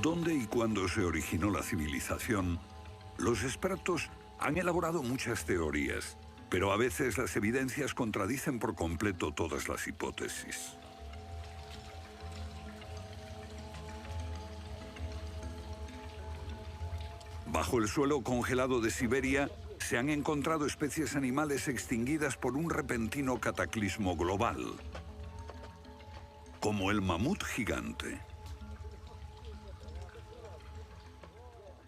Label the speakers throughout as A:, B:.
A: dónde y cuándo se originó la civilización, los expertos han elaborado muchas teorías, pero a veces las evidencias contradicen por completo todas las hipótesis. Bajo el suelo congelado de Siberia se han encontrado especies animales extinguidas por un repentino cataclismo global, como el mamut gigante.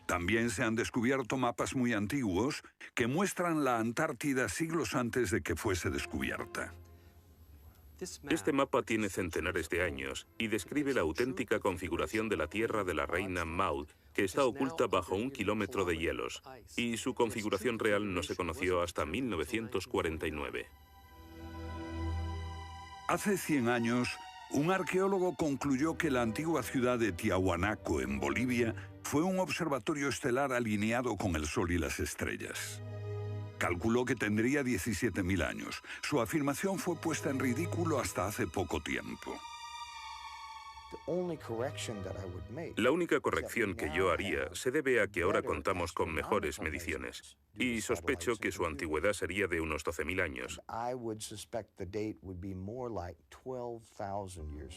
A: También se han descubierto mapas muy antiguos que muestran la Antártida siglos antes de que fuese descubierta.
B: Este mapa tiene centenares de años y describe la auténtica configuración de la Tierra de la reina Maud, que está oculta bajo 1 kilómetro de hielos, y su configuración real no se conoció hasta 1949.
A: Hace 100 años, un arqueólogo concluyó que la antigua ciudad de Tiahuanaco, en Bolivia, fue un observatorio estelar alineado con el Sol y las estrellas. Calculó que tendría 17.000 años. Su afirmación fue puesta en ridículo hasta hace poco tiempo.
B: La única corrección que yo haría se debe a que ahora contamos con mejores mediciones, y sospecho que su antigüedad sería de unos 12.000 años.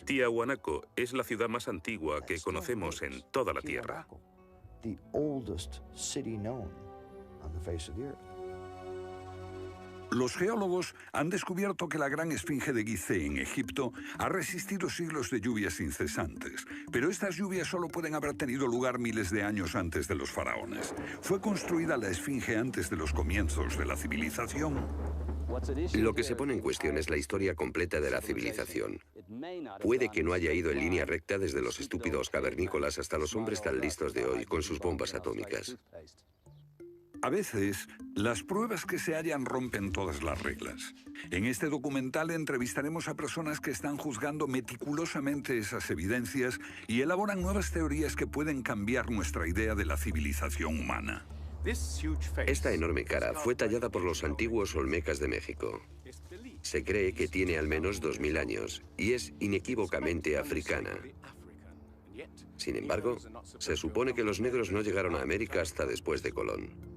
B: Tiahuanaco es la ciudad más antigua que conocemos en toda la Tierra.
A: Los geólogos han descubierto que la gran esfinge de Gizeh en Egipto ha resistido siglos de lluvias incesantes, pero estas lluvias solo pueden haber tenido lugar miles de años antes de los faraones. ¿Fue construida la esfinge antes de los comienzos de la civilización?
C: Lo que se pone en cuestión es la historia completa de la civilización. Puede que no haya ido en línea recta desde los estúpidos cavernícolas hasta los hombres tan listos de hoy con sus bombas atómicas.
A: A veces, las pruebas que se hallan rompen todas las reglas. En este documental entrevistaremos a personas que están juzgando meticulosamente esas evidencias y elaboran nuevas teorías que pueden cambiar nuestra idea de la civilización humana.
C: Esta enorme cara fue tallada por los antiguos olmecas de México. Se cree que tiene al menos 2000 años y es inequívocamente africana. Sin embargo, se supone que los negros no llegaron a América hasta después de Colón.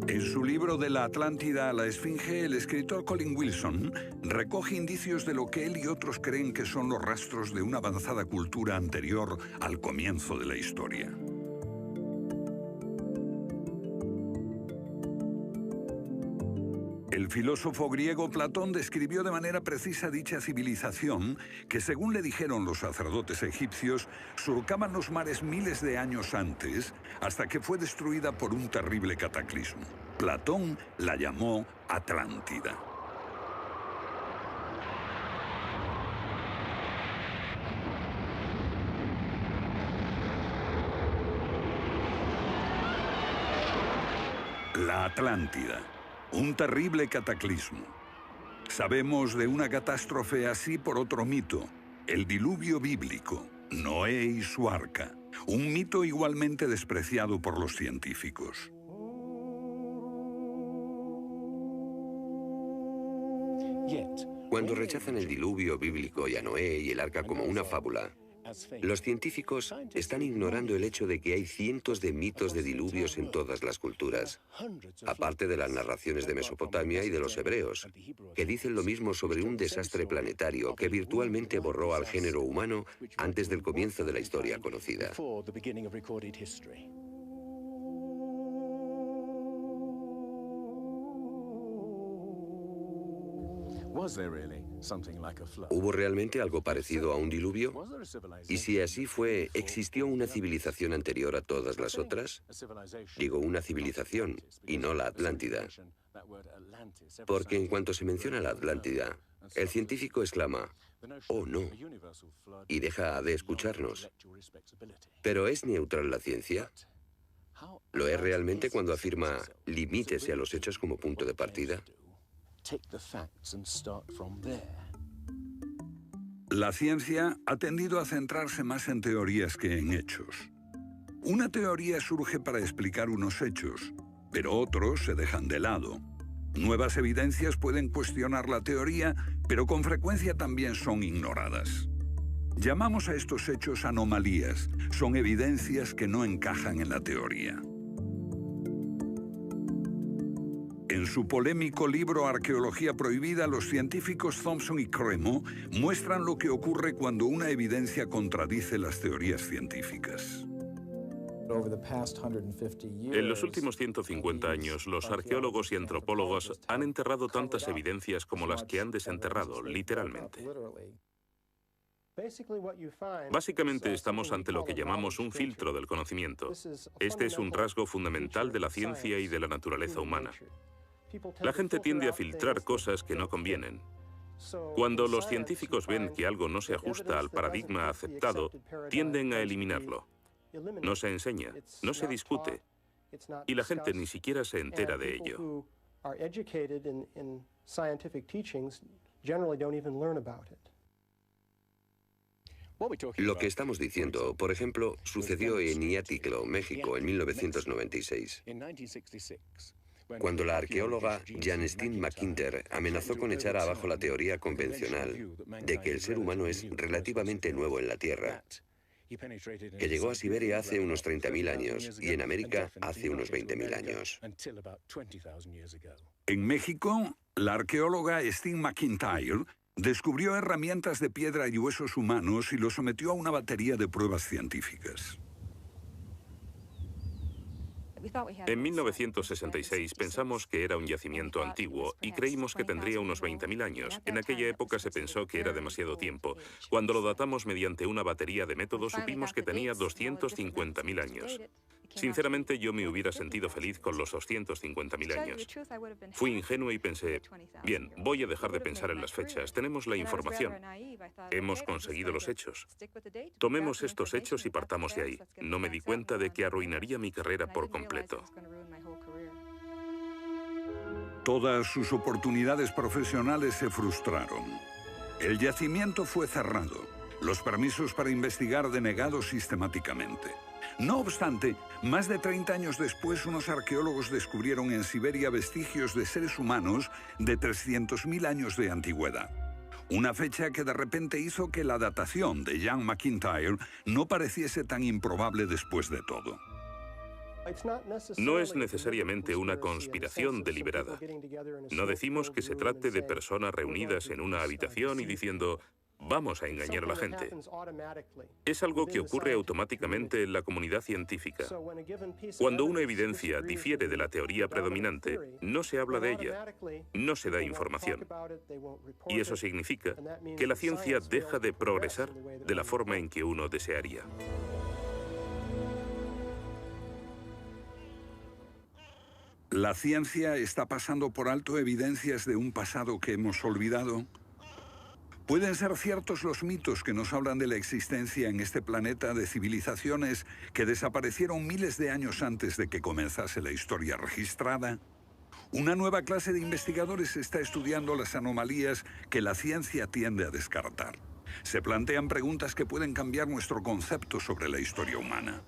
A: En su libro De la Atlántida a la Esfinge, el escritor Colin Wilson recoge indicios de lo que él y otros creen que son los rastros de una avanzada cultura anterior al comienzo de la historia. El filósofo griego Platón describió de manera precisa dicha civilización que, según le dijeron los sacerdotes egipcios, surcaban los mares miles de años antes, hasta que fue destruida por un terrible cataclismo. Platón la llamó Atlántida. La Atlántida. Un terrible cataclismo. Sabemos de una catástrofe así por otro mito, el diluvio bíblico, Noé y su arca, un mito igualmente despreciado por los científicos.
C: Cuando rechazan el diluvio bíblico y a Noé y el arca como una fábula, los científicos están ignorando el hecho de que hay cientos de mitos de diluvios en todas las culturas, aparte de las narraciones de Mesopotamia y de los hebreos, que dicen lo mismo sobre un desastre planetario que virtualmente borró al género humano antes del comienzo de la historia conocida. ¿Hubo realmente algo parecido a un diluvio? Y si así fue, ¿existió una civilización anterior a todas las otras? Digo una civilización, y no la Atlántida. Porque en cuanto se menciona la Atlántida, el científico exclama, «Oh, no», y deja de escucharnos. ¿Pero es neutral la ciencia? ¿Lo es realmente cuando afirma «limítese a los hechos como punto de partida»?
A: La ciencia ha tendido a centrarse más en teorías que en hechos. Una teoría surge para explicar unos hechos, pero otros se dejan de lado. Nuevas evidencias pueden cuestionar la teoría, pero con frecuencia también son ignoradas. Llamamos a estos hechos anomalías. Son evidencias que no encajan en la teoría. En su polémico libro Arqueología prohibida, los científicos Thompson y Cremo muestran lo que ocurre cuando una evidencia contradice las teorías científicas.
B: En los últimos 150 años, los arqueólogos y antropólogos han enterrado tantas evidencias como las que han desenterrado, literalmente. Básicamente estamos ante lo que llamamos un filtro del conocimiento. Este es un rasgo fundamental de la ciencia y de la naturaleza humana. La gente tiende a filtrar cosas que no convienen. Cuando los científicos ven que algo no se ajusta al paradigma aceptado, tienden a eliminarlo. No se enseña, no se discute, y la gente ni siquiera se entera de ello.
C: Lo que estamos diciendo, por ejemplo, sucedió en Iatliclo, México, en 1996. Cuando la arqueóloga Janestine McIntyre amenazó con echar abajo la teoría convencional de que el ser humano es relativamente nuevo en la Tierra, que llegó a Siberia hace unos 30.000 años y en América hace unos 20.000 años.
A: En México, la arqueóloga Stine McIntyre descubrió herramientas de piedra y huesos humanos y los sometió a una batería de pruebas científicas.
B: En 1966 pensamos que era un yacimiento antiguo y creímos que tendría unos 20.000 años. En aquella época se pensó que era demasiado tiempo. Cuando lo datamos mediante una batería de métodos supimos que tenía 250.000 años. Sinceramente, yo me hubiera sentido feliz con los 250.000 años. Fui ingenuo y pensé, bien, voy a dejar de pensar en las fechas. Tenemos la información. Hemos conseguido los hechos. Tomemos estos hechos y partamos de ahí. No me di cuenta de que arruinaría mi carrera por completo.
A: Todas sus oportunidades profesionales se frustraron. El yacimiento fue cerrado. Los permisos para investigar denegados sistemáticamente. No obstante, más de 30 años después, unos arqueólogos descubrieron en Siberia vestigios de seres humanos de 300.000 años de antigüedad. Una fecha que de repente hizo que la datación de Jan McIntyre no pareciese tan improbable después de todo.
B: No es necesariamente una conspiración deliberada. No decimos que se trate de personas reunidas en una habitación y diciendo, vamos a engañar a la gente. Es algo que ocurre automáticamente en la comunidad científica. Cuando una evidencia difiere de la teoría predominante, no se habla de ella, no se da información. Y eso significa que la ciencia deja de progresar de la forma en que uno desearía.
A: ¿La ciencia está pasando por alto evidencias de un pasado que hemos olvidado? ¿Pueden ser ciertos los mitos que nos hablan de la existencia en este planeta de civilizaciones que desaparecieron miles de años antes de que comenzase la historia registrada? Una nueva clase de investigadores está estudiando las anomalías que la ciencia tiende a descartar. Se plantean preguntas que pueden cambiar nuestro concepto sobre la historia humana.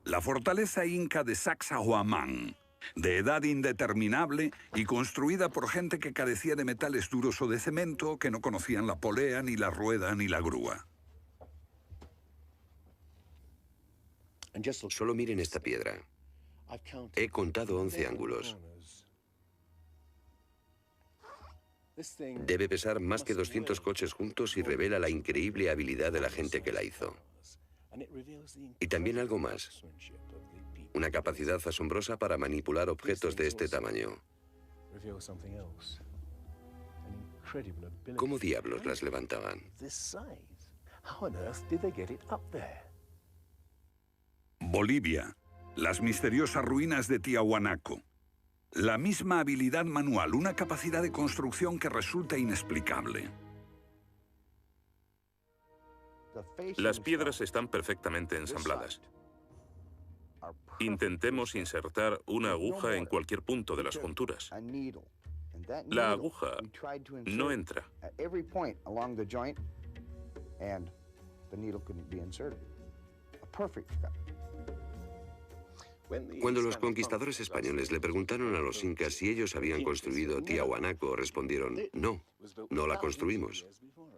A: La fortaleza inca de Sacsayhuamán, de edad indeterminable y construida por gente que carecía de metales duros o de cemento, que no conocían la polea, ni la rueda, ni la grúa.
C: Solo miren esta piedra. He contado 11 ángulos. Debe pesar más que 200 coches juntos y revela la increíble habilidad de la gente que la hizo. Y también algo más. Una capacidad asombrosa para manipular objetos de este tamaño. ¿Cómo diablos las levantaban?
A: Bolivia. Las misteriosas ruinas de Tiahuanaco. La misma habilidad manual, una capacidad de construcción que resulta inexplicable.
B: Las piedras están perfectamente ensambladas. Intentemos insertar una aguja en cualquier punto de las junturas. La aguja no entra.
C: Cuando los conquistadores españoles le preguntaron a los incas si ellos habían construido Tiahuanaco, respondieron, no, no la construimos.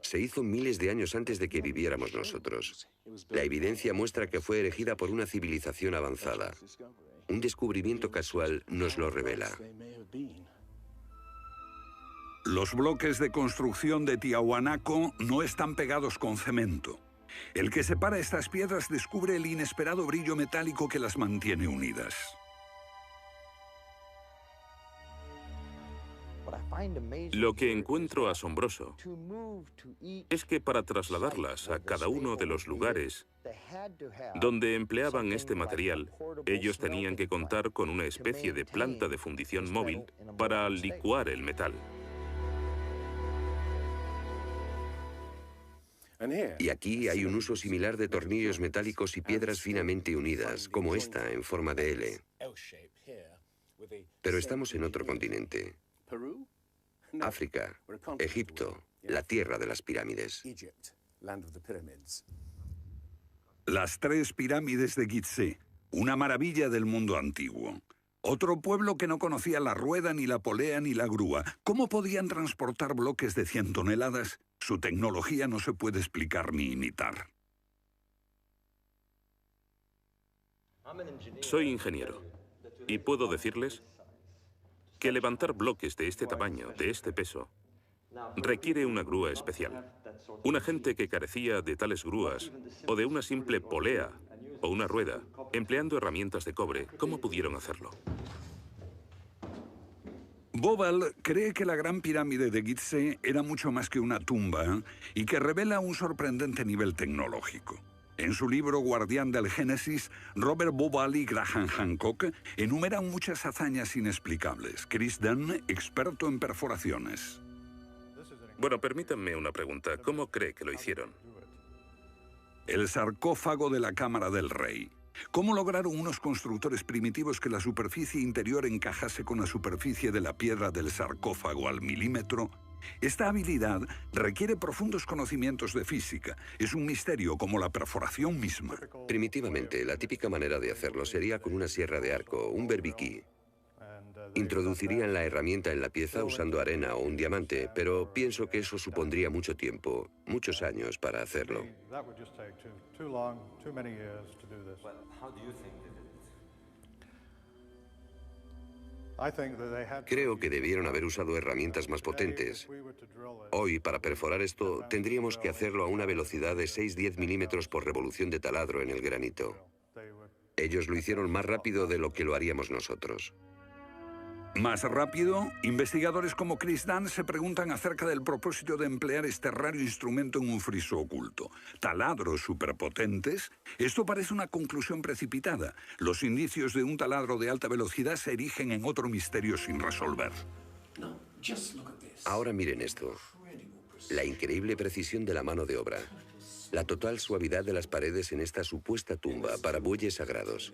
C: Se hizo miles de años antes de que viviéramos nosotros. La evidencia muestra que fue erigida por una civilización avanzada. Un descubrimiento casual nos lo revela.
A: Los bloques de construcción de Tiahuanaco no están pegados con cemento. El que separa estas piedras descubre el inesperado brillo metálico que las mantiene unidas.
B: Lo que encuentro asombroso es que para trasladarlas a cada uno de los lugares donde empleaban este material, ellos tenían que contar con una especie de planta de fundición móvil para licuar el metal.
C: Y aquí hay un uso similar de tornillos metálicos y piedras finamente unidas, como esta en forma de L. Pero estamos en otro continente. África, Egipto, la tierra de las pirámides.
A: Las 3 pirámides de Gizeh, una maravilla del mundo antiguo. Otro pueblo que no conocía la rueda, ni la polea, ni la grúa. ¿Cómo podían transportar bloques de 100 toneladas? Su tecnología no se puede explicar ni imitar.
B: Soy ingeniero y puedo decirles que levantar bloques de este tamaño, de este peso, requiere una grúa especial. Una gente que carecía de tales grúas, o de una simple polea, o una rueda, empleando herramientas de cobre, ¿cómo pudieron hacerlo?
A: Bovall cree que la Gran Pirámide de Gizeh era mucho más que una tumba y que revela un sorprendente nivel tecnológico. En su libro Guardián del Génesis, Robert Bovall y Graham Hancock enumeran muchas hazañas inexplicables. Chris Dunn, experto en perforaciones.
B: Bueno, permítanme una pregunta. ¿Cómo cree que lo hicieron?
A: El sarcófago de la Cámara del Rey. ¿Cómo lograron unos constructores primitivos que la superficie interior encajase con la superficie de la piedra del sarcófago al milímetro? Esta habilidad requiere profundos conocimientos de física. Es un misterio como la perforación misma.
C: Primitivamente, la típica manera de hacerlo sería con una sierra de arco, un berbiquí. Introducirían la herramienta en la pieza usando arena o un diamante, pero pienso que eso supondría mucho tiempo, muchos años para hacerlo. Creo que debieron haber usado herramientas más potentes. Hoy, para perforar esto, tendríamos que hacerlo a una velocidad de 6-10 milímetros por revolución de taladro en el granito. Ellos lo hicieron más rápido de lo que lo haríamos nosotros.
A: Más rápido, investigadores como Chris Dunn se preguntan acerca del propósito de emplear este raro instrumento en un friso oculto. ¿Taladros superpotentes? Esto parece una conclusión precipitada. Los indicios de un taladro de alta velocidad se erigen en otro misterio sin resolver.
C: Ahora miren esto. La increíble precisión de la mano de obra. La total suavidad de las paredes en esta supuesta tumba para bueyes sagrados.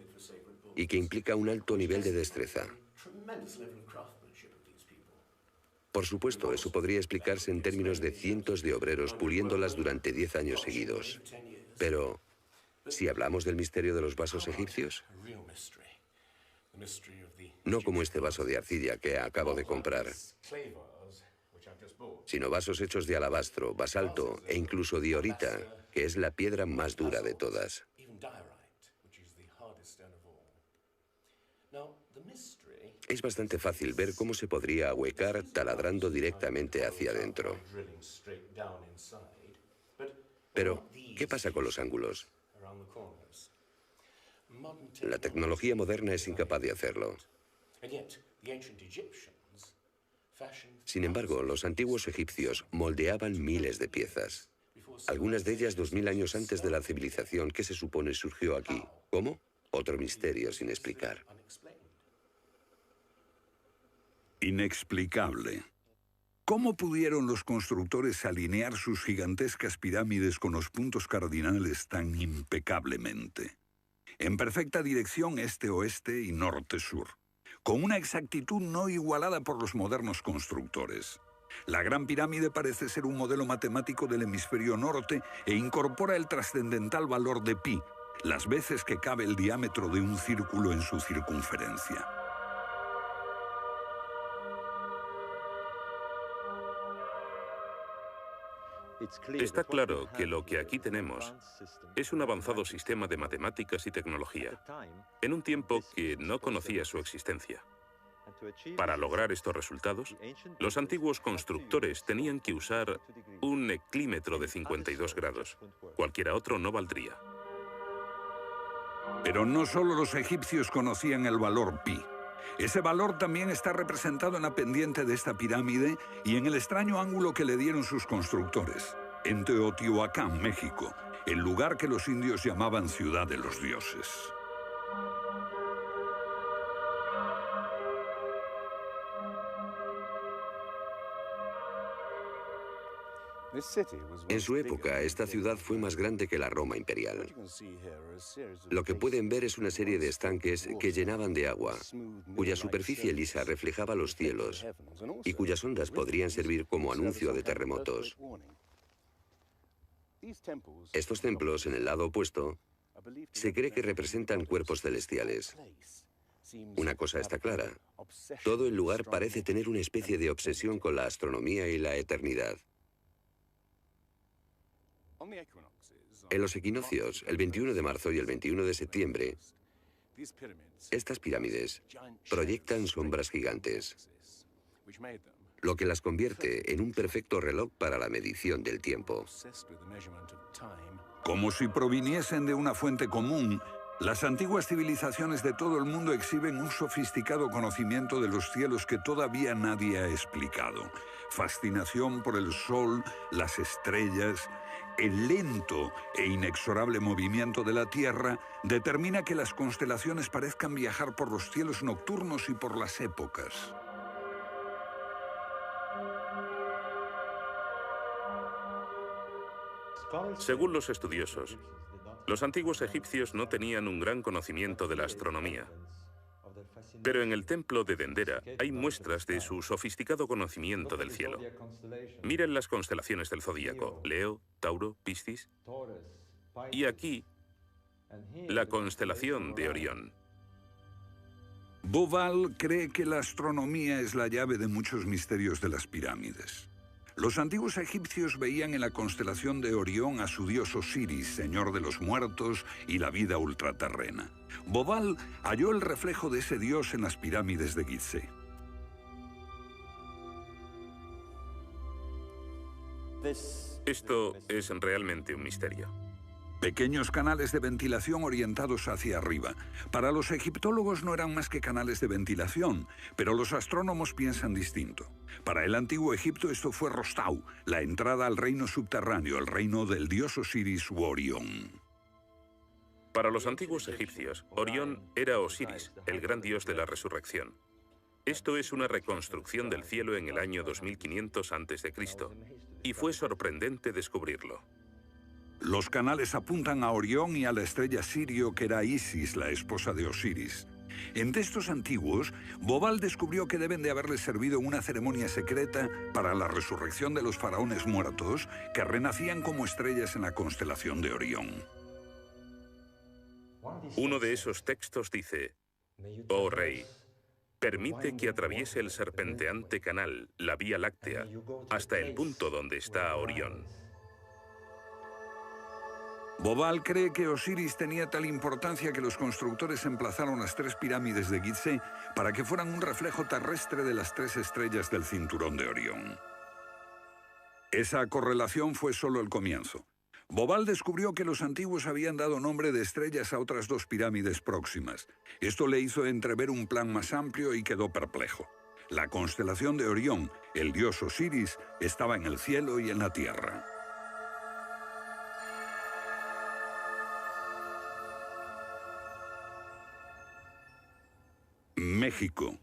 C: Y que implica un alto nivel de destreza. Por supuesto, eso podría explicarse en términos de cientos de obreros puliéndolas durante 10 años seguidos. Pero, ¿si hablamos del misterio de los vasos egipcios? No como este vaso de arcilla que acabo de comprar, sino vasos hechos de alabastro, basalto e incluso diorita, que es la piedra más dura de todas. Es bastante fácil ver cómo se podría ahuecar taladrando directamente hacia adentro. Pero, ¿qué pasa con los ángulos? La tecnología moderna es incapaz de hacerlo. Sin embargo, los antiguos egipcios moldeaban miles de piezas. Algunas de ellas 2000 años antes de la civilización que se supone surgió aquí. ¿Cómo? Otro misterio sin explicar.
A: Inexplicable. ¿Cómo pudieron los constructores alinear sus gigantescas pirámides con los puntos cardinales tan impecablemente? En perfecta dirección este-oeste y norte-sur, con una exactitud no igualada por los modernos constructores. La Gran Pirámide parece ser un modelo matemático del hemisferio norte e incorpora el trascendental valor de pi, las veces que cabe el diámetro de un círculo en su circunferencia.
B: Está claro que lo que aquí tenemos es un avanzado sistema de matemáticas y tecnología, en un tiempo que no conocía su existencia. Para lograr estos resultados, los antiguos constructores tenían que usar un eclímetro de 52 grados. Cualquiera otro no valdría.
A: Pero no solo los egipcios conocían el valor pi. Ese valor también está representado en la pendiente de esta pirámide y en el extraño ángulo que le dieron sus constructores, en Teotihuacán, México, el lugar que los indios llamaban Ciudad de los Dioses.
C: En su época, esta ciudad fue más grande que la Roma imperial. Lo que pueden ver es una serie de estanques que llenaban de agua, cuya superficie lisa reflejaba los cielos y cuyas ondas podrían servir como anuncio de terremotos. Estos templos, en el lado opuesto, se cree que representan cuerpos celestiales. Una cosa está clara: todo el lugar parece tener una especie de obsesión con la astronomía y la eternidad. En los equinoccios, el 21 de marzo y el 21 de septiembre, estas pirámides proyectan sombras gigantes, lo que las convierte en un perfecto reloj para la medición del tiempo.
A: Como si proviniesen de una fuente común, las antiguas civilizaciones de todo el mundo exhiben un sofisticado conocimiento de los cielos que todavía nadie ha explicado. Fascinación por el sol, las estrellas. El lento e inexorable movimiento de la Tierra determina que las constelaciones parezcan viajar por los cielos nocturnos y por las épocas.
B: Según los estudiosos, los antiguos egipcios no tenían un gran conocimiento de la astronomía. Pero en el templo de Dendera hay muestras de su sofisticado conocimiento del cielo. Miren las constelaciones del zodíaco: Leo, Tauro, Piscis. Y aquí, la constelación de Orión.
A: Bauval cree que la astronomía es la llave de muchos misterios de las pirámides. Los antiguos egipcios veían en la constelación de Orión a su dios Osiris, señor de los muertos y la vida ultraterrena. Bauval halló el reflejo de ese dios en las pirámides de Gizeh.
B: Esto es realmente un misterio.
A: Pequeños canales de ventilación orientados hacia arriba. Para los egiptólogos no eran más que canales de ventilación, pero los astrónomos piensan distinto. Para el antiguo Egipto esto fue Rostau, la entrada al reino subterráneo, el reino del dios Osiris u Orión.
B: Para los antiguos egipcios, Orión era Osiris, el gran dios de la resurrección. Esto es una reconstrucción del cielo en el año 2500 a.C., y fue sorprendente descubrirlo.
A: Los canales apuntan a Orión y a la estrella Sirio, que era Isis, la esposa de Osiris. En textos antiguos, Bauval descubrió que deben de haberles servido una ceremonia secreta para la resurrección de los faraones muertos, que renacían como estrellas en la constelación de Orión.
B: Uno de esos textos dice: «Oh rey, permite que atraviese el serpenteante canal, la Vía Láctea, hasta el punto donde está Orión».
A: Bauval cree que Osiris tenía tal importancia que los constructores emplazaron las 3 pirámides de Gizeh para que fueran un reflejo terrestre de las 3 estrellas del cinturón de Orión. Esa correlación fue solo el comienzo. Bauval descubrió que los antiguos habían dado nombre de estrellas a otras 2 pirámides próximas. Esto le hizo entrever un plan más amplio y quedó perplejo. La constelación de Orión, el dios Osiris, estaba en el cielo y en la tierra. México,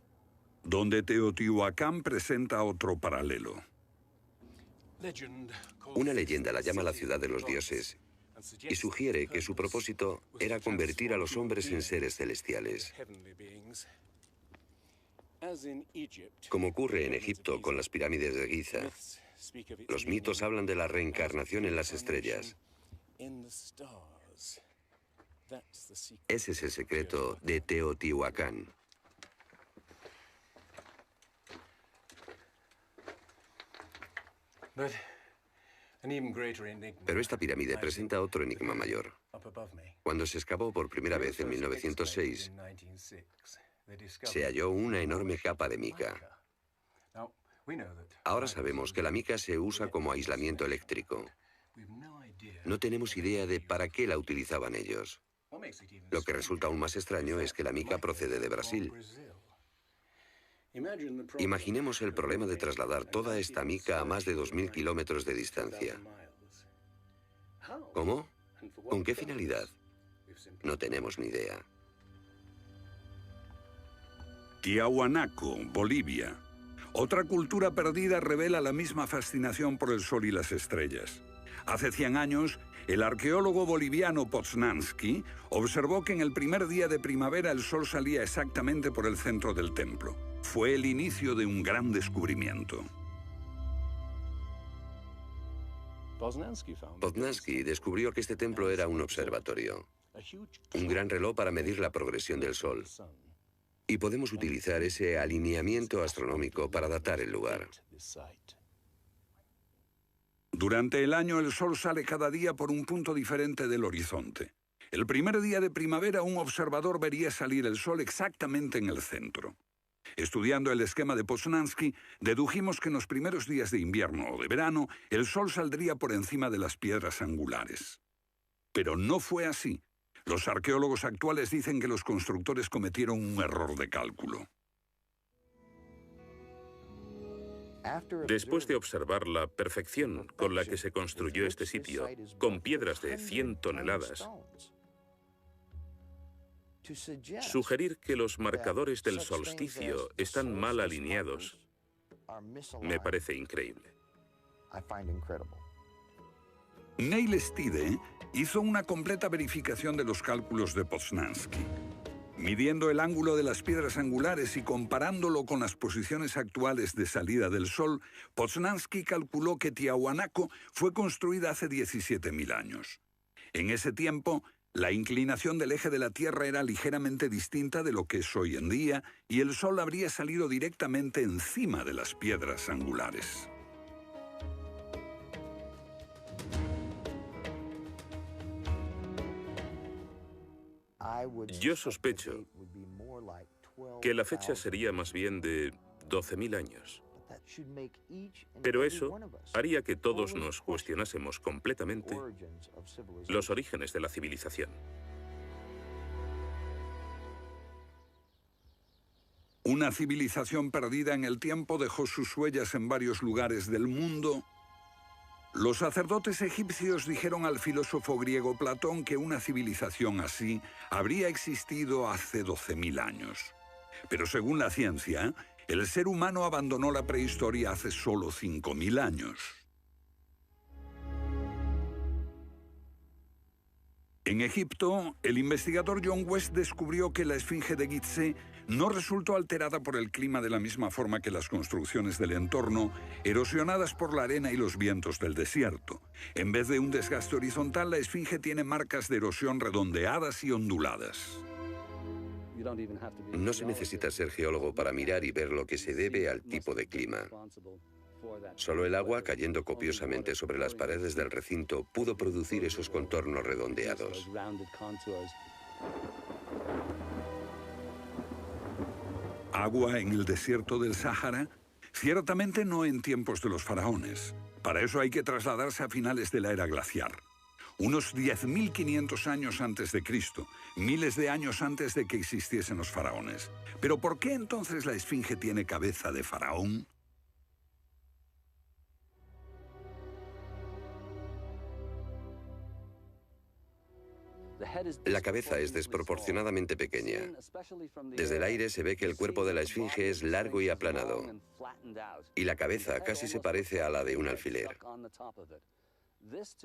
A: donde Teotihuacán presenta otro paralelo.
C: Una leyenda la llama la ciudad de los dioses y sugiere que su propósito era convertir a los hombres en seres celestiales. Como ocurre en Egipto con las pirámides de Giza, los mitos hablan de la reencarnación en las estrellas. Ese es el secreto de Teotihuacán. Pero esta pirámide presenta otro enigma mayor. Cuando se excavó por primera vez en 1906, se halló una enorme capa de mica. Ahora sabemos que la mica se usa como aislamiento eléctrico. No tenemos idea de para qué la utilizaban ellos. Lo que resulta aún más extraño es que la mica procede de Brasil. Imaginemos el problema de trasladar toda esta mica a más de 2.000 kilómetros de distancia. ¿Cómo? ¿Con qué finalidad? No tenemos ni idea.
A: Tiahuanaco, Bolivia. Otra cultura perdida revela la misma fascinación por el sol y las estrellas. Hace 100 años, el arqueólogo boliviano Poznański observó que en el primer día de primavera el sol salía exactamente por el centro del templo. Fue el inicio de un gran descubrimiento.
C: Poznański descubrió que este templo era un observatorio, un gran reloj para medir la progresión del sol. Y podemos utilizar ese alineamiento astronómico para datar el lugar.
A: Durante el año el sol sale cada día por un punto diferente del horizonte. El primer día de primavera un observador vería salir el sol exactamente en el centro. Estudiando el esquema de Poznański, dedujimos que en los primeros días de invierno o de verano el sol saldría por encima de las piedras angulares. Pero no fue así. Los arqueólogos actuales dicen que los constructores cometieron un error de cálculo.
B: Después de observar la perfección con la que se construyó este sitio, con piedras de 100 toneladas, sugerir que los marcadores del solsticio están mal alineados me parece increíble.
A: Neil Stide hizo una completa verificación de los cálculos de Poznański. Midiendo el ángulo de las piedras angulares y comparándolo con las posiciones actuales de salida del Sol, Poznański calculó que Tiahuanaco fue construida hace 17.000 años. En ese tiempo, la inclinación del eje de la Tierra era ligeramente distinta de lo que es hoy en día y el Sol habría salido directamente encima de las piedras angulares.
B: Yo sospecho que la fecha sería más bien de 12.000 años. Pero eso haría que todos nos cuestionásemos completamente los orígenes de la civilización.
A: Una civilización perdida en el tiempo dejó sus huellas en varios lugares del mundo. Los sacerdotes egipcios dijeron al filósofo griego Platón que una civilización así habría existido hace 12.000 años. Pero según la ciencia, el ser humano abandonó la prehistoria hace solo 5.000 años. En Egipto, el investigador John West descubrió que la esfinge de Gizeh no resultó alterada por el clima de la misma forma que las construcciones del entorno, erosionadas por la arena y los vientos del desierto. En vez de un desgaste horizontal, la esfinge tiene marcas de erosión redondeadas y onduladas.
C: No se necesita ser geólogo para mirar y ver lo que se debe al tipo de clima. Solo el agua cayendo copiosamente sobre las paredes del recinto pudo producir esos contornos redondeados.
A: ¿Agua en el desierto del Sáhara? Ciertamente no en tiempos de los faraones. Para eso hay que trasladarse a finales de la era glaciar. Unos 10.500 años antes de Cristo, miles de años antes de que existiesen los faraones. ¿Pero por qué entonces la esfinge tiene cabeza de faraón?
C: La cabeza es desproporcionadamente pequeña. Desde el aire se ve que el cuerpo de la esfinge es largo y aplanado, y la cabeza casi se parece a la de un alfiler.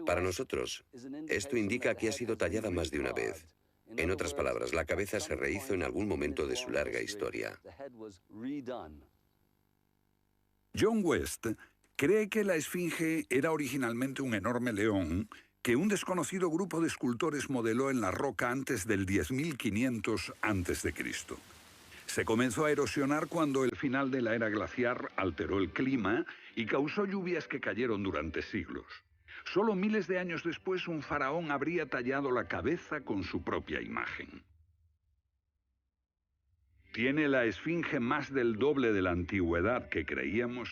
C: Para nosotros, esto indica que ha sido tallada más de una vez. En otras palabras, la cabeza se rehizo en algún momento de su larga historia.
A: John West cree que la esfinge era originalmente un enorme león que un desconocido grupo de escultores modeló en la roca antes del 10.500 a.C. Se comenzó a erosionar cuando el final de la era glaciar alteró el clima y causó lluvias que cayeron durante siglos. Solo miles de años después, un faraón habría tallado la cabeza con su propia imagen. ¿Tiene la esfinge más del doble de la antigüedad que creíamos?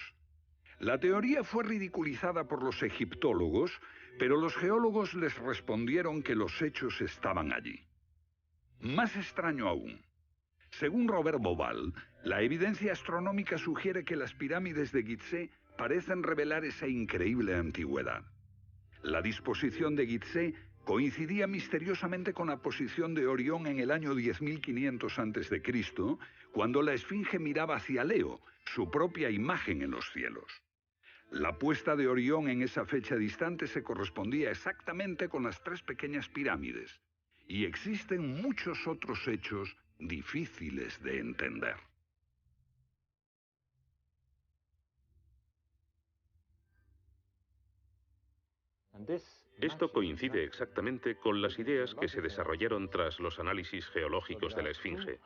A: La teoría fue ridiculizada por los egiptólogos, pero los geólogos les respondieron que los hechos estaban allí. Más extraño aún. Según Robert Bauval, la evidencia astronómica sugiere que las pirámides de Gizeh parecen revelar esa increíble antigüedad. La disposición de Gizeh coincidía misteriosamente con la posición de Orión en el año 10.500 a.C., cuando la esfinge miraba hacia Leo, su propia imagen en los cielos. La puesta de Orión en esa fecha distante se correspondía exactamente con las tres pequeñas pirámides, y existen muchos otros hechos difíciles de entender.
B: Esto coincide exactamente con las ideas que se desarrollaron tras los análisis geológicos de la Esfinge.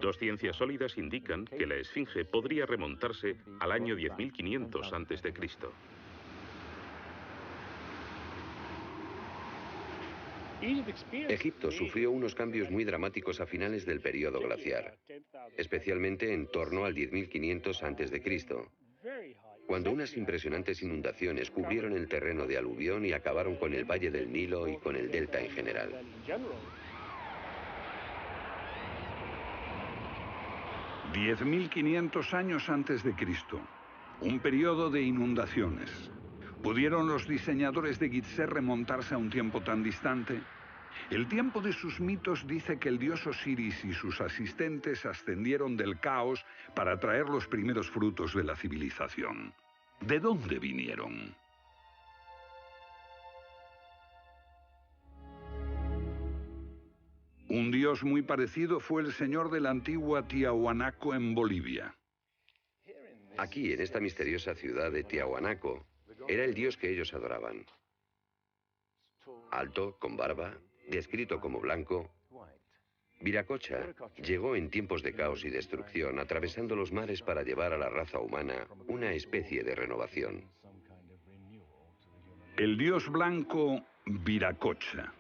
B: Dos ciencias sólidas indican que la Esfinge podría remontarse al año 10.500 a.C.
C: Egipto sufrió unos cambios muy dramáticos a finales del período glaciar, especialmente en torno al 10.500 a.C., cuando unas impresionantes inundaciones cubrieron el terreno de aluvión y acabaron con el Valle del Nilo y con el delta en general.
A: «10.500 años antes de Cristo, un periodo de inundaciones. ¿Pudieron los diseñadores de Gizeh remontarse a un tiempo tan distante? El tiempo de sus mitos dice que el dios Osiris y sus asistentes ascendieron del caos para traer los primeros frutos de la civilización. ¿De dónde vinieron? Un dios muy parecido fue el señor de la antigua Tiahuanaco en Bolivia.
C: Aquí, en esta misteriosa ciudad de Tiahuanaco, era el dios que ellos adoraban. Alto, con barba, descrito como blanco, Viracocha llegó en tiempos de caos y destrucción, atravesando los mares para llevar a la raza humana una especie de renovación.
A: El dios blanco Viracocha.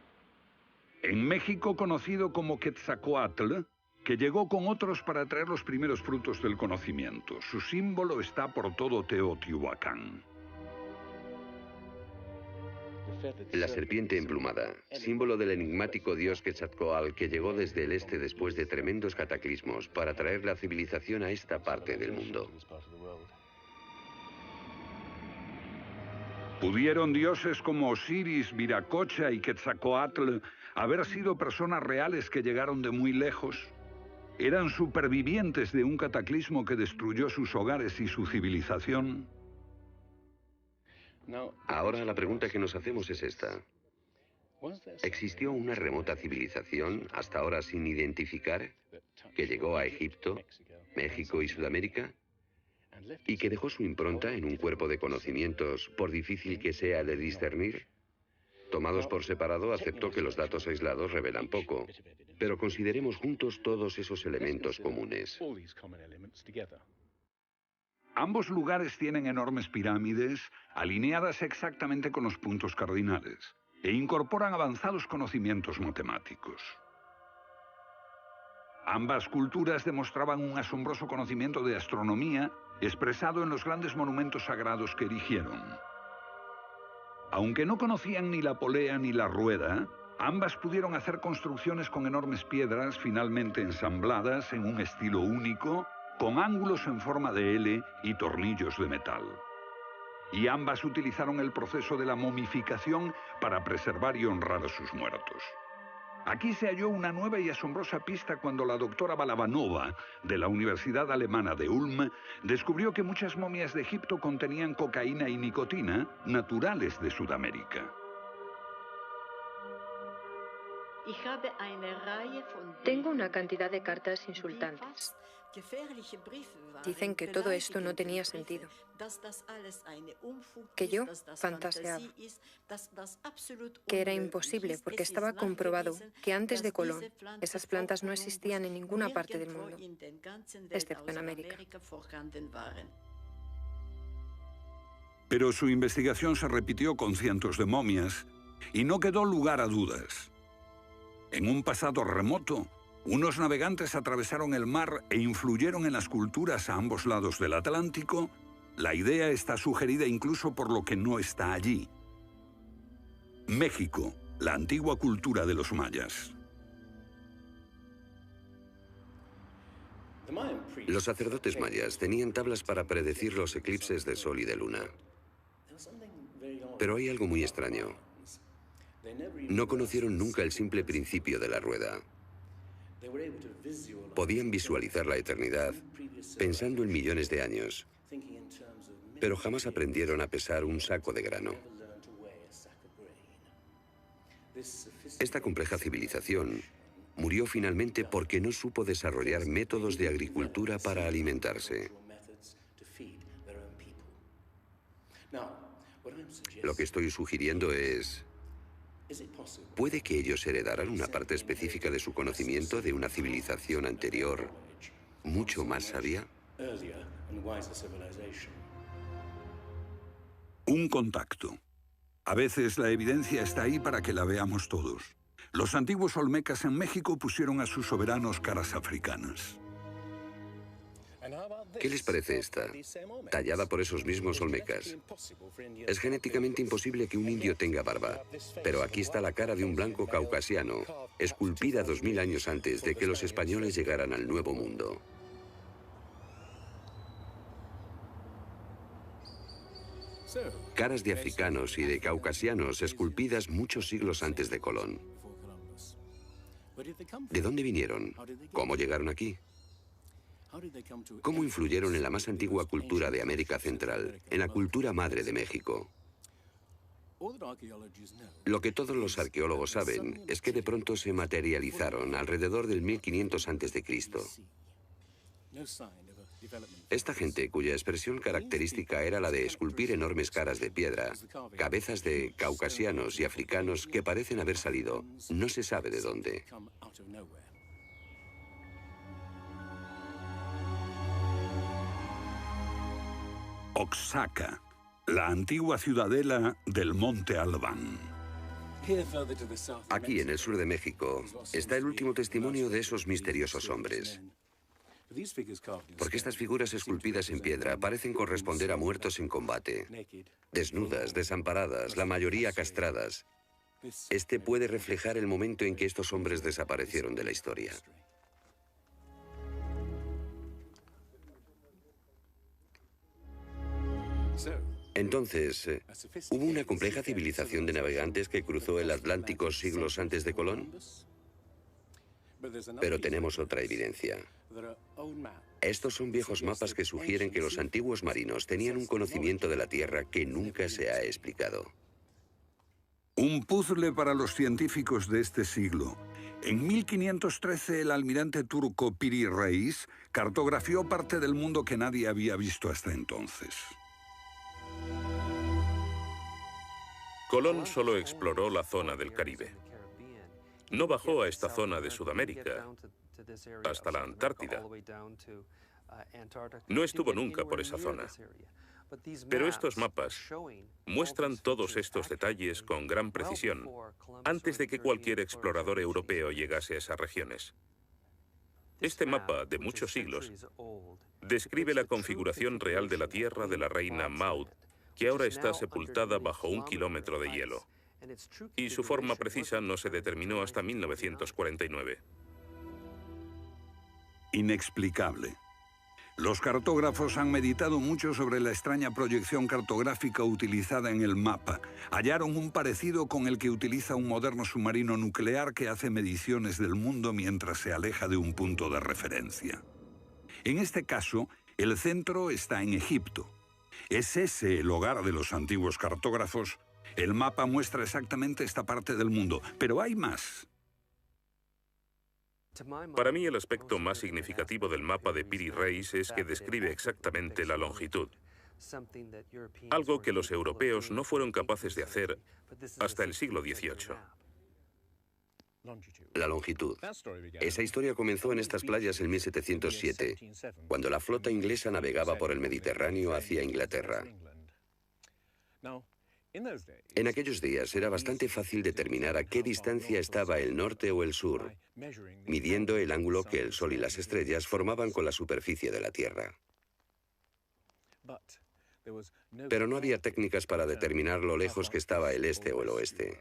A: En México conocido como Quetzalcóatl, que llegó con otros para traer los primeros frutos del conocimiento. Su símbolo está por todo Teotihuacán.
C: La serpiente emplumada, símbolo del enigmático dios Quetzalcóatl que llegó desde el este después de tremendos cataclismos para traer la civilización a esta parte del mundo.
A: ¿Pudieron dioses como Osiris, Viracocha y Quetzalcóatl haber sido personas reales que llegaron de muy lejos? ¿Eran supervivientes de un cataclismo que destruyó sus hogares y su civilización?
C: Ahora la pregunta que nos hacemos es esta. ¿Existió una remota civilización, hasta ahora sin identificar, que llegó a Egipto, México y Sudamérica? ¿Y que dejó su impronta en un cuerpo de conocimientos, por difícil que sea de discernir? Tomados por separado, acepto que los datos aislados revelan poco, pero consideremos juntos todos esos elementos comunes.
A: Ambos lugares tienen enormes pirámides, alineadas exactamente con los puntos cardinales, e incorporan avanzados conocimientos matemáticos. Ambas culturas demostraban un asombroso conocimiento de astronomía, expresado en los grandes monumentos sagrados que erigieron. Aunque no conocían ni la polea ni la rueda, ambas pudieron hacer construcciones con enormes piedras finalmente ensambladas en un estilo único, con ángulos en forma de L y tornillos de metal. Y ambas utilizaron el proceso de la momificación para preservar y honrar a sus muertos. Aquí se halló una nueva y asombrosa pista cuando la doctora Balabanova, de la Universidad Alemana de Ulm, descubrió que muchas momias de Egipto contenían cocaína y nicotina, naturales de Sudamérica.
D: Tengo una cantidad de cartas insultantes. Dicen que todo esto no tenía sentido, que yo fantaseaba, que era imposible porque estaba comprobado que antes de Colón esas plantas no existían en ninguna parte del mundo, excepto en América.
A: Pero su investigación se repitió con cientos de momias y no quedó lugar a dudas. En un pasado remoto, unos navegantes atravesaron el mar e influyeron en las culturas a ambos lados del Atlántico. La idea está sugerida incluso por lo que no está allí. México, la antigua cultura de los mayas.
C: Los sacerdotes mayas tenían tablas para predecir los eclipses de sol y de luna. Pero hay algo muy extraño. No conocieron nunca el simple principio de la rueda. Podían visualizar la eternidad pensando en millones de años, pero jamás aprendieron a pesar un saco de grano. Esta compleja civilización murió finalmente porque no supo desarrollar métodos de agricultura para alimentarse. Lo que estoy sugiriendo es: ¿puede que ellos heredaran una parte específica de su conocimiento de una civilización anterior, mucho más sabia?
A: Un contacto. A veces la evidencia está ahí para que la veamos todos. Los antiguos olmecas en México pusieron a sus soberanos caras africanas.
C: ¿Qué les parece esta? Tallada por esos mismos olmecas. Es genéticamente imposible que un indio tenga barba, pero aquí está la cara de un blanco caucasiano, esculpida 2000 años antes de que los españoles llegaran al Nuevo Mundo. Caras de africanos y de caucasianos esculpidas muchos siglos antes de Colón. ¿De dónde vinieron? ¿Cómo llegaron aquí? ¿Cómo influyeron en la más antigua cultura de América Central, en la cultura madre de México? Lo que todos los arqueólogos saben es que de pronto se materializaron alrededor del 1500 a.C. Esta gente, cuya expresión característica era la de esculpir enormes caras de piedra, cabezas de caucasianos y africanos que parecen haber salido, no se sabe de dónde.
A: Oaxaca, la antigua ciudadela del Monte Albán.
C: Aquí, en el sur de México, está el último testimonio de esos misteriosos hombres. Porque estas figuras esculpidas en piedra parecen corresponder a muertos en combate, desnudas, desamparadas, la mayoría castradas. Este puede reflejar el momento en que estos hombres desaparecieron de la historia. Entonces, ¿hubo una compleja civilización de navegantes que cruzó el Atlántico siglos antes de Colón? Pero tenemos otra evidencia. Estos son viejos mapas que sugieren que los antiguos marinos tenían un conocimiento de la Tierra que nunca se ha explicado.
A: Un puzzle para los científicos de este siglo. En 1513, el almirante turco Piri Reis cartografió parte del mundo que nadie había visto hasta entonces.
B: Colón solo exploró la zona del Caribe. No bajó a esta zona de Sudamérica, hasta la Antártida. No estuvo nunca por esa zona. Pero estos mapas muestran todos estos detalles con gran precisión, antes de que cualquier explorador europeo llegase a esas regiones. Este mapa, de muchos siglos, describe la configuración real de la tierra de la reina Maud, que ahora está sepultada bajo 1 kilómetro de hielo. Y su forma precisa no se determinó hasta 1949.
A: Inexplicable. Los cartógrafos han meditado mucho sobre la extraña proyección cartográfica utilizada en el mapa. Hallaron un parecido con el que utiliza un moderno submarino nuclear que hace mediciones del mundo mientras se aleja de un punto de referencia. En este caso, el centro está en Egipto. ¿Es ese el hogar de los antiguos cartógrafos? El mapa muestra exactamente esta parte del mundo, pero hay más.
B: Para mí, el aspecto más significativo del mapa de Piri Reis es que describe exactamente la longitud. Algo que los europeos no fueron capaces de hacer hasta el siglo XVIII.
C: La longitud. Esa historia comenzó en estas playas en 1707, cuando la flota inglesa navegaba por el Mediterráneo hacia Inglaterra. En aquellos días era bastante fácil determinar a qué distancia estaba el norte o el sur, midiendo el ángulo que el Sol y las estrellas formaban con la superficie de la Tierra. Pero no había técnicas para determinar lo lejos que estaba el este o el oeste.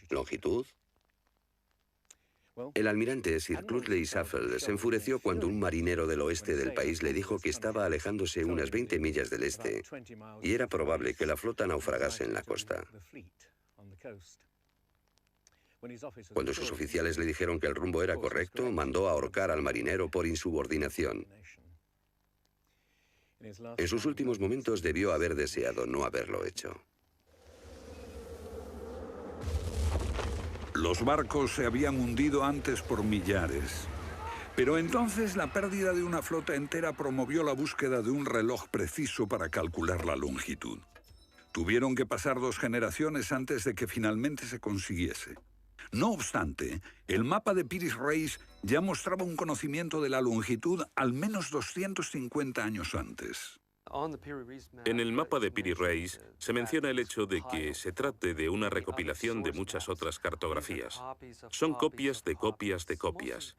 C: ¿Longitud? El almirante Sir Cloudesley Shuffle se enfureció cuando un marinero del oeste del país le dijo que estaba alejándose unas 20 millas del este y era probable que la flota naufragase en la costa. Cuando sus oficiales le dijeron que el rumbo era correcto, mandó ahorcar al marinero por insubordinación. En sus últimos momentos debió haber deseado no haberlo hecho.
A: Los barcos se habían hundido antes por millares. Pero entonces la pérdida de una flota entera promovió la búsqueda de un reloj preciso para calcular la longitud. Tuvieron que pasar 2 generaciones antes de que finalmente se consiguiese. No obstante, el mapa de Piri Reis ya mostraba un conocimiento de la longitud al menos 250 años antes.
B: En el mapa de Piri Reis se menciona el hecho de que se trate de una recopilación de muchas otras cartografías. Son copias de copias de copias.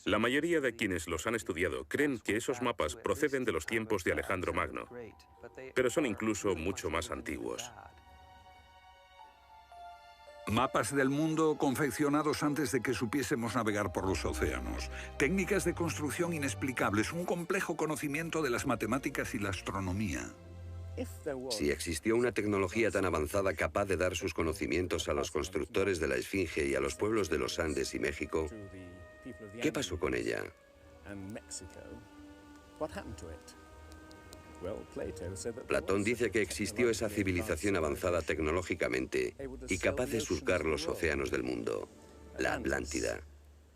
B: La mayoría de quienes los han estudiado creen que esos mapas proceden de los tiempos de Alejandro Magno, pero son incluso mucho más antiguos.
A: Mapas del mundo confeccionados antes de que supiésemos navegar por los océanos. Técnicas de construcción inexplicables, un complejo conocimiento de las matemáticas y la astronomía.
C: Si existió una tecnología tan avanzada capaz de dar sus conocimientos a los constructores de la Esfinge y a los pueblos de los Andes y México, ¿qué pasó con ella? Platón dice que existió esa civilización avanzada tecnológicamente y capaz de surcar los océanos del mundo, la Atlántida,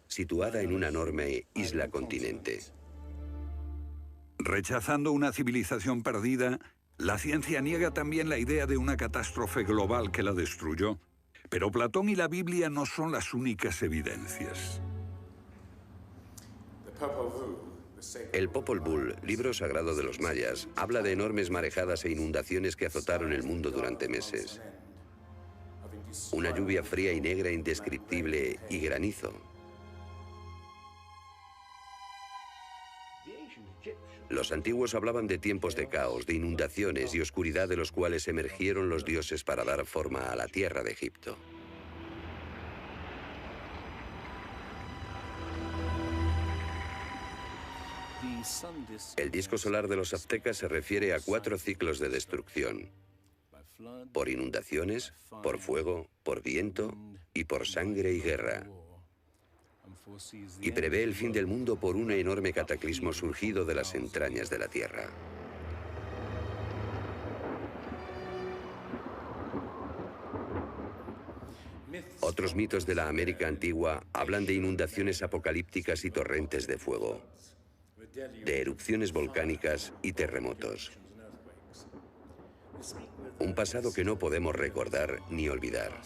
C: situada en una enorme isla-continente.
A: Rechazando una civilización perdida, la ciencia niega también la idea de una catástrofe global que la destruyó. Pero Platón y la Biblia no son las únicas evidencias.
C: El Popol Vuh, libro sagrado de los mayas, habla de enormes marejadas e inundaciones que azotaron el mundo durante meses. Una lluvia fría y negra indescriptible y granizo. Los antiguos hablaban de tiempos de caos, de inundaciones y oscuridad de los cuales emergieron los dioses para dar forma a la tierra de Egipto. El disco solar de los aztecas se refiere a 4 ciclos de destrucción: por inundaciones, por fuego, por viento y por sangre y guerra. Y prevé el fin del mundo por un enorme cataclismo surgido de las entrañas de la tierra. Otros mitos de la América antigua hablan de inundaciones apocalípticas y torrentes de fuego, de erupciones volcánicas y terremotos. Un pasado que no podemos recordar ni olvidar.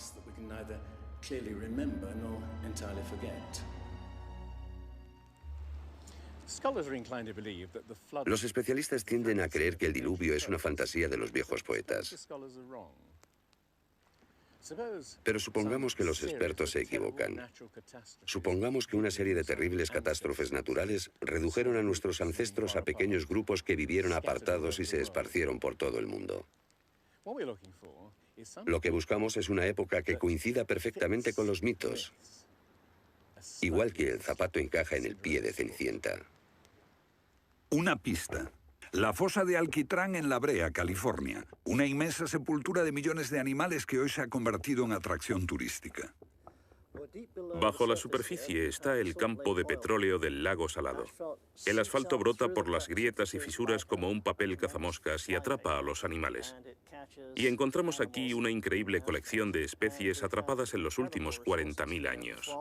C: Los especialistas tienden a creer que el diluvio es una fantasía de los viejos poetas. Pero supongamos que los expertos se equivocan. Supongamos que una serie de terribles catástrofes naturales redujeron a nuestros ancestros a pequeños grupos que vivieron apartados y se esparcieron por todo el mundo. Lo que buscamos es una época que coincida perfectamente con los mitos, igual que el zapato encaja en el pie de Cenicienta.
A: Una pista. La fosa de Alquitrán en La Brea, California. Una inmensa sepultura de millones de animales que hoy se ha convertido en atracción turística.
B: Bajo la superficie está el campo de petróleo del lago Salado. El asfalto brota por las grietas y fisuras como un papel cazamoscas y atrapa a los animales. Y encontramos aquí una increíble colección de especies atrapadas en los últimos 40.000 años.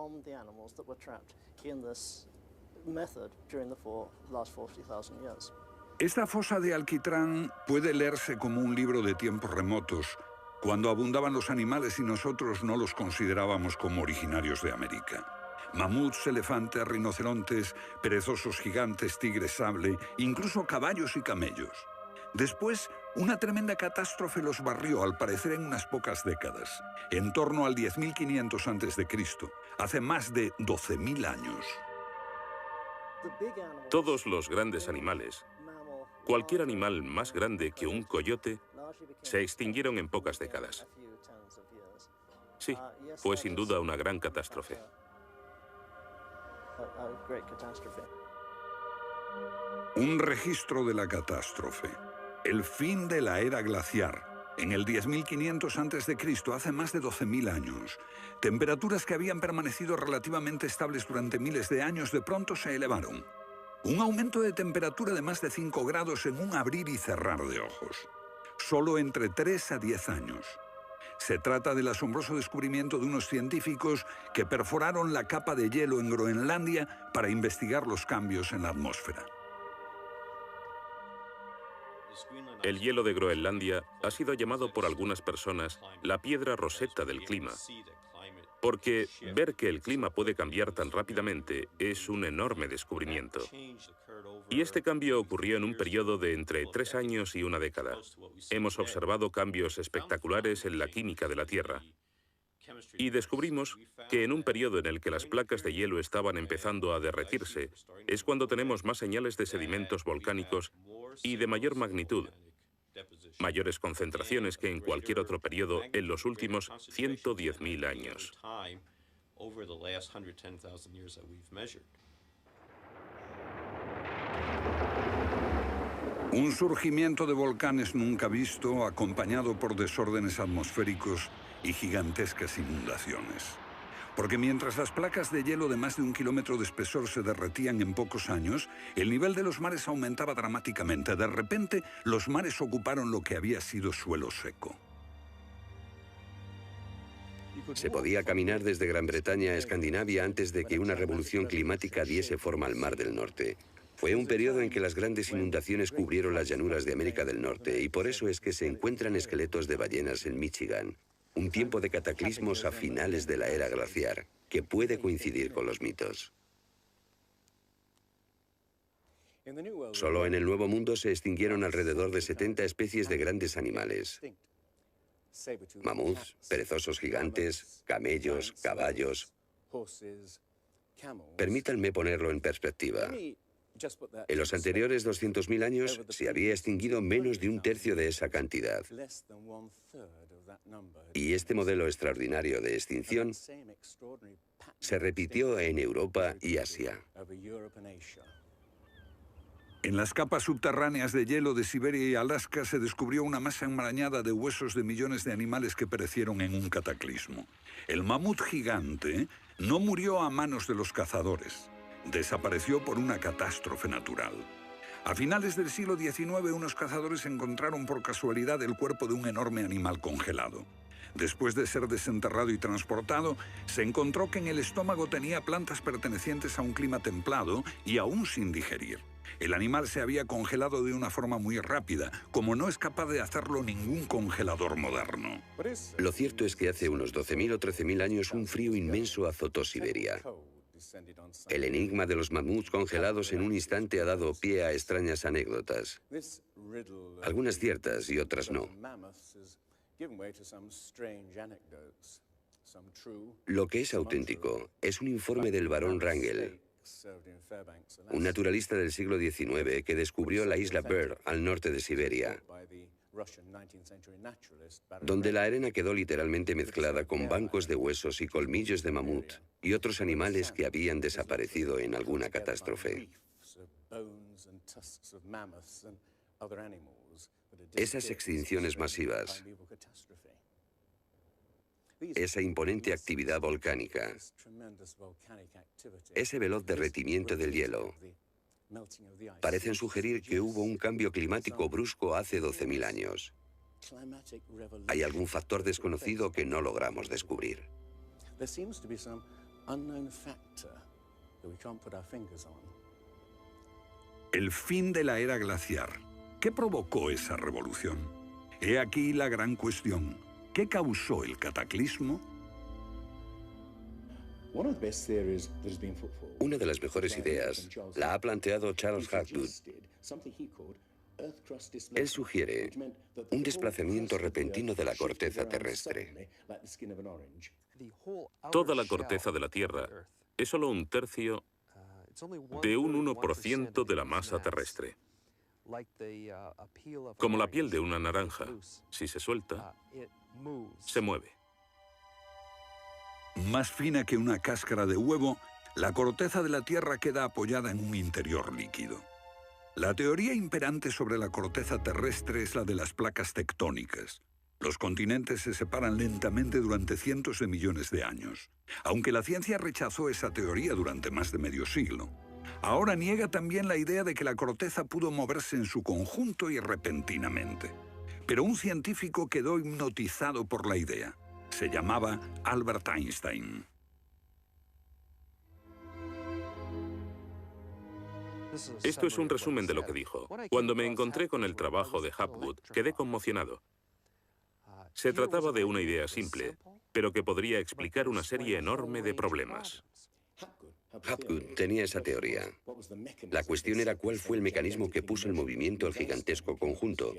A: Esta fosa de Alquitrán puede leerse como un libro de tiempos remotos, cuando abundaban los animales y nosotros no los considerábamos como originarios de América. Mamuts, elefantes, rinocerontes, perezosos gigantes, tigres sable, incluso caballos y camellos. Después, una tremenda catástrofe los barrió, al parecer en unas pocas décadas, en torno al 10.500 a.C., hace más de 12.000 años.
B: Todos los grandes animales, cualquier animal más grande que un coyote, se extinguieron en pocas décadas. Sí, fue sin duda una gran catástrofe.
A: Un registro de la catástrofe. El fin de la era glaciar. En el 10.500 a.C., hace más de 12.000 años, temperaturas que habían permanecido relativamente estables durante miles de años de pronto se elevaron. Un aumento de temperatura de más de 5 grados en un abrir y cerrar de ojos. Solo entre 3 a 10 años. Se trata del asombroso descubrimiento de unos científicos que perforaron la capa de hielo en Groenlandia para investigar los cambios en la atmósfera.
B: El hielo de Groenlandia ha sido llamado por algunas personas la piedra roseta del clima, porque ver que el clima puede cambiar tan rápidamente es un enorme descubrimiento. Y este cambio ocurrió en un periodo de entre 3 años y una década. Hemos observado cambios espectaculares en la química de la Tierra. Y descubrimos que en un periodo en el que las placas de hielo estaban empezando a derretirse, es cuando tenemos más señales de sedimentos volcánicos y de mayor magnitud, mayores concentraciones que en cualquier otro periodo en los últimos 110.000 años.
A: Un surgimiento de volcanes nunca visto, acompañado por desórdenes atmosféricos y gigantescas inundaciones. Porque mientras las placas de hielo de más de 1 kilómetro de espesor se derretían en pocos años, el nivel de los mares aumentaba dramáticamente. De repente, los mares ocuparon lo que había sido suelo seco.
C: Se podía caminar desde Gran Bretaña a Escandinavia antes de que una revolución climática diese forma al Mar del Norte. Fue un periodo en que las grandes inundaciones cubrieron las llanuras de América del Norte y por eso es que se encuentran esqueletos de ballenas en Michigan. Un tiempo de cataclismos a finales de la era glaciar, que puede coincidir con los mitos. Solo en el Nuevo Mundo se extinguieron alrededor de 70 especies de grandes animales. Mamuts, perezosos gigantes, camellos, caballos. Permítanme ponerlo en perspectiva. En los anteriores 200.000 años se había extinguido menos de un tercio de esa cantidad. Y este modelo extraordinario de extinción se repitió en Europa y Asia.
A: En las capas subterráneas de hielo de Siberia y Alaska se descubrió una masa enmarañada de huesos de millones de animales que perecieron en un cataclismo. El mamut gigante no murió a manos de los cazadores. Desapareció por una catástrofe natural. A finales del siglo XIX, unos cazadores encontraron por casualidad el cuerpo de un enorme animal congelado. Después de ser desenterrado y transportado, se encontró que en el estómago tenía plantas pertenecientes a un clima templado y aún sin digerir. El animal se había congelado de una forma muy rápida, como no es capaz de hacerlo ningún congelador moderno.
C: Lo cierto es que hace unos 12.000 o 13.000 años un frío inmenso azotó Siberia. El enigma de los mamuts congelados en un instante ha dado pie a extrañas anécdotas. Algunas ciertas y otras no. Lo que es auténtico es un informe del barón Wrangel, un naturalista del siglo XIX que descubrió la isla Byrd al norte de Siberia, donde la arena quedó literalmente mezclada con bancos de huesos y colmillos de mamut y otros animales que habían desaparecido en alguna catástrofe. Esas extinciones masivas, esa imponente actividad volcánica, ese veloz derretimiento del hielo, parecen sugerir que hubo un cambio climático brusco hace 12.000 años. Hay algún factor desconocido que no logramos descubrir.
A: El fin de la era glaciar. ¿Qué provocó esa revolución? He aquí la gran cuestión. ¿Qué causó el cataclismo?
C: Una de las mejores ideas la ha planteado Charles Hapgood, Él sugiere un desplazamiento repentino de la corteza terrestre.
B: Toda la corteza de la Tierra es solo un tercio de un 1% de la masa terrestre. Como la piel de una naranja, si se suelta, se mueve.
A: Más fina que una cáscara de huevo, la corteza de la Tierra queda apoyada en un interior líquido. La teoría imperante sobre la corteza terrestre es la de las placas tectónicas. Los continentes se separan lentamente durante cientos de millones de años, aunque la ciencia rechazó esa teoría durante más de medio siglo. Ahora niega también la idea de que la corteza pudo moverse en su conjunto y repentinamente. Pero un científico quedó hipnotizado por la idea. Se llamaba Albert Einstein.
B: Esto es un resumen de lo que dijo. Cuando me encontré con el trabajo de Hapgood, quedé conmocionado. Se trataba de una idea simple, pero que podría explicar una serie enorme de problemas.
C: Hapgood tenía esa teoría. La cuestión era cuál fue el mecanismo que puso en movimiento el gigantesco conjunto.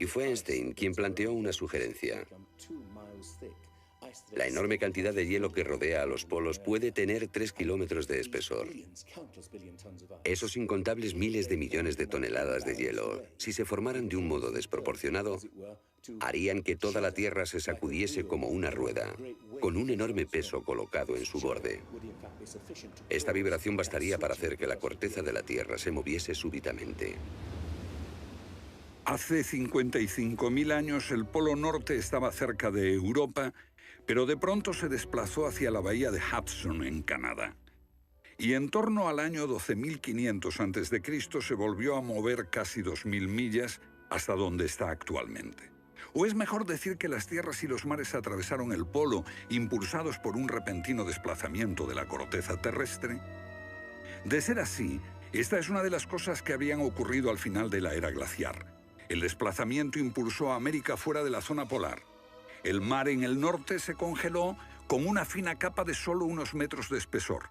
C: Y fue Einstein quien planteó una sugerencia. La enorme cantidad de hielo que rodea a los polos puede tener 3 kilómetros de espesor. Esos incontables miles de millones de toneladas de hielo, si se formaran de un modo desproporcionado, harían que toda la Tierra se sacudiese como una rueda, con un enorme peso colocado en su borde. Esta vibración bastaría para hacer que la corteza de la Tierra se moviese súbitamente.
A: Hace 55.000 años el Polo Norte estaba cerca de Europa, pero de pronto se desplazó hacia la bahía de Hudson, en Canadá. Y en torno al año 12.500 a.C. se volvió a mover casi 2.000 millas hasta donde está actualmente. ¿O es mejor decir que las tierras y los mares atravesaron el polo, impulsados por un repentino desplazamiento de la corteza terrestre? De ser así, esta es una de las cosas que habrían ocurrido al final de la era glaciar. El desplazamiento impulsó a América fuera de la zona polar. El mar en el norte se congeló con una fina capa de solo unos metros de espesor.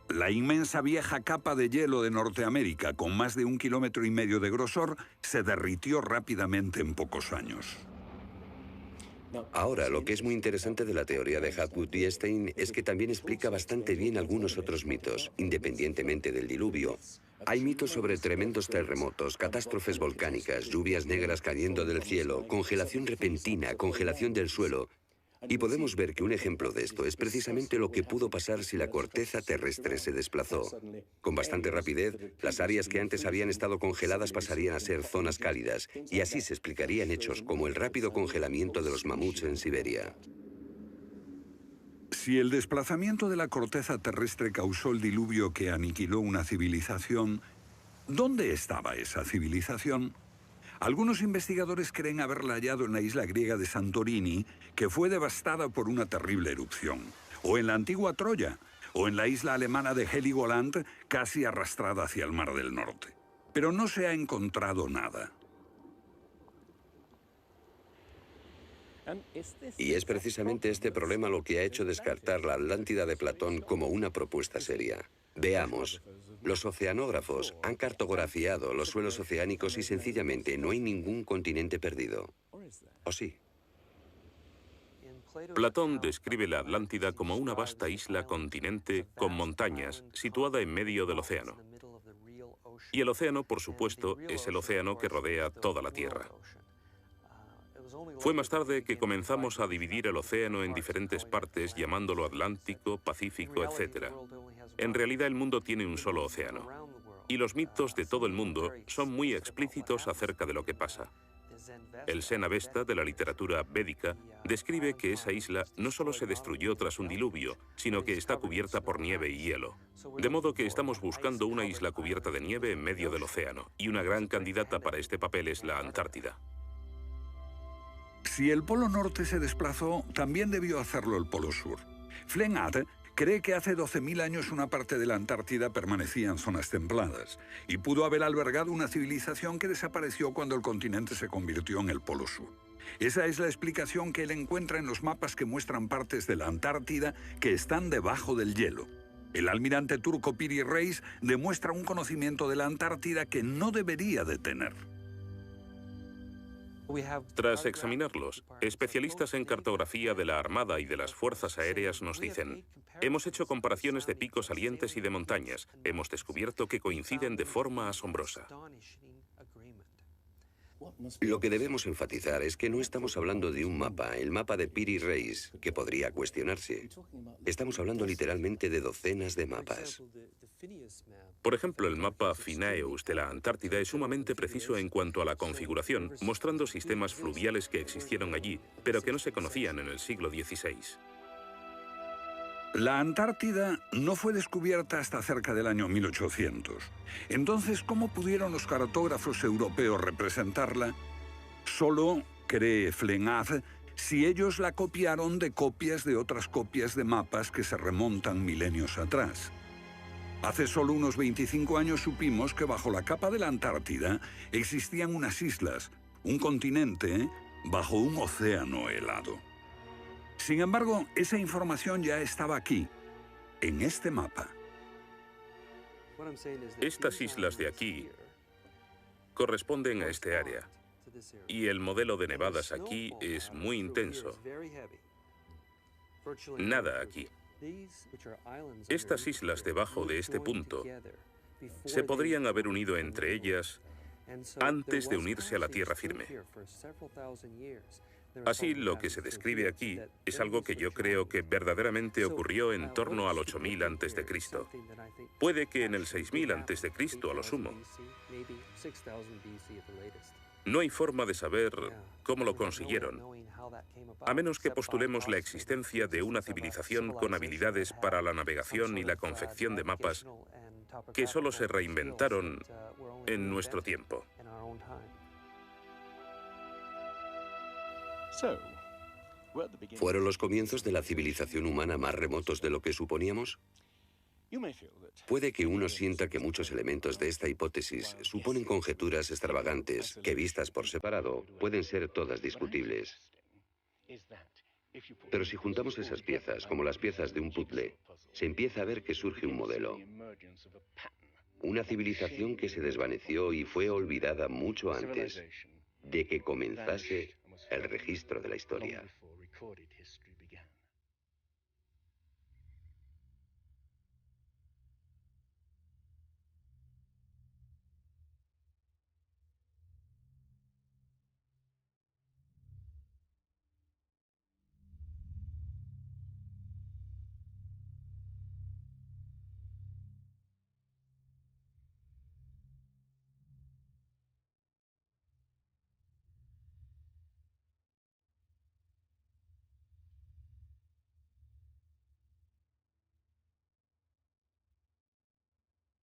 A: La inmensa vieja capa de hielo de Norteamérica, con más de 1,5 kilómetros de grosor, se derritió rápidamente en pocos años.
C: Ahora, lo que es muy interesante de la teoría de Hapgood y Einstein es que también explica bastante bien algunos otros mitos, independientemente del diluvio. Hay mitos sobre tremendos terremotos, catástrofes volcánicas, lluvias negras cayendo del cielo, congelación repentina, congelación del suelo. Y podemos ver que un ejemplo de esto es precisamente lo que pudo pasar si la corteza terrestre se desplazó. Con bastante rapidez, las áreas que antes habían estado congeladas pasarían a ser zonas cálidas, y así se explicarían hechos como el rápido congelamiento de los mamuts en Siberia.
A: Si el desplazamiento de la corteza terrestre causó el diluvio que aniquiló una civilización, ¿dónde estaba esa civilización? Algunos investigadores creen haberla hallado en la isla griega de Santorini, que fue devastada por una terrible erupción, o en la antigua Troya, o en la isla alemana de Heligoland, casi arrastrada hacia el Mar del Norte. Pero no se ha encontrado nada.
C: Y es precisamente este problema lo que ha hecho descartar la Atlántida de Platón como una propuesta seria. Veamos. Los oceanógrafos han cartografiado los suelos oceánicos y sencillamente no hay ningún continente perdido. ¿O sí?
B: Platón describe la Atlántida como una vasta isla-continente con montañas situada en medio del océano. Y el océano, por supuesto, es el océano que rodea toda la Tierra. Fue más tarde que comenzamos a dividir el océano en diferentes partes, llamándolo Atlántico, Pacífico, etc. En realidad el mundo tiene un solo océano. Y los mitos de todo el mundo son muy explícitos acerca de lo que pasa. El Zen Avesta de la literatura védica describe que esa isla no solo se destruyó tras un diluvio, sino que está cubierta por nieve y hielo. De modo que estamos buscando una isla cubierta de nieve en medio del océano, y una gran candidata para este papel es la Antártida.
A: Si el Polo Norte se desplazó, también debió hacerlo el Polo Sur. Flennat cree que hace 12.000 años una parte de la Antártida permanecía en zonas templadas y pudo haber albergado una civilización que desapareció cuando el continente se convirtió en el Polo Sur. Esa es la explicación que él encuentra en los mapas que muestran partes de la Antártida que están debajo del hielo. El almirante turco Piri Reis demuestra un conocimiento de la Antártida que no debería de tener.
B: Tras examinarlos, especialistas en cartografía de la Armada y de las Fuerzas Aéreas nos dicen: hemos hecho comparaciones de picos salientes y de montañas. Hemos descubierto que coinciden de forma asombrosa.
C: Lo que debemos enfatizar es que no estamos hablando de un mapa, el mapa de Piri Reis, que podría cuestionarse. Estamos hablando literalmente de docenas de mapas.
B: Por ejemplo, el mapa Phineus de la Antártida es sumamente preciso en cuanto a la configuración, mostrando sistemas fluviales que existieron allí, pero que no se conocían en el siglo XVI.
A: La Antártida no fue descubierta hasta cerca del año 1800. Entonces, ¿cómo pudieron los cartógrafos europeos representarla? Solo, cree Flenaz, si ellos la copiaron de copias de otras copias de mapas que se remontan milenios atrás. Hace solo unos 25 años supimos que bajo la capa de la Antártida existían unas islas, un continente, bajo un océano helado. Sin embargo, esa información ya estaba aquí, en este mapa.
B: Estas islas de aquí corresponden a este área, y el modelo de nevadas aquí es muy intenso. Nada aquí. Estas islas debajo de este punto se podrían haber unido entre ellas antes de unirse a la tierra firme. Así, lo que se describe aquí es algo que yo creo que verdaderamente ocurrió en torno al 8000 a.C. Puede que en el 6000 a.C. a lo sumo. No hay forma de saber cómo lo consiguieron, a menos que postulemos la existencia de una civilización con habilidades para la navegación y la confección de mapas que solo se reinventaron en nuestro tiempo.
C: ¿Fueron los comienzos de la civilización humana más remotos de lo que suponíamos? Puede que uno sienta que muchos elementos de esta hipótesis suponen conjeturas extravagantes que, vistas por separado, pueden ser todas discutibles. Pero si juntamos esas piezas, como las piezas de un puzzle, se empieza a ver que surge un modelo. Una civilización que se desvaneció y fue olvidada mucho antes de que comenzase el registro de la historia.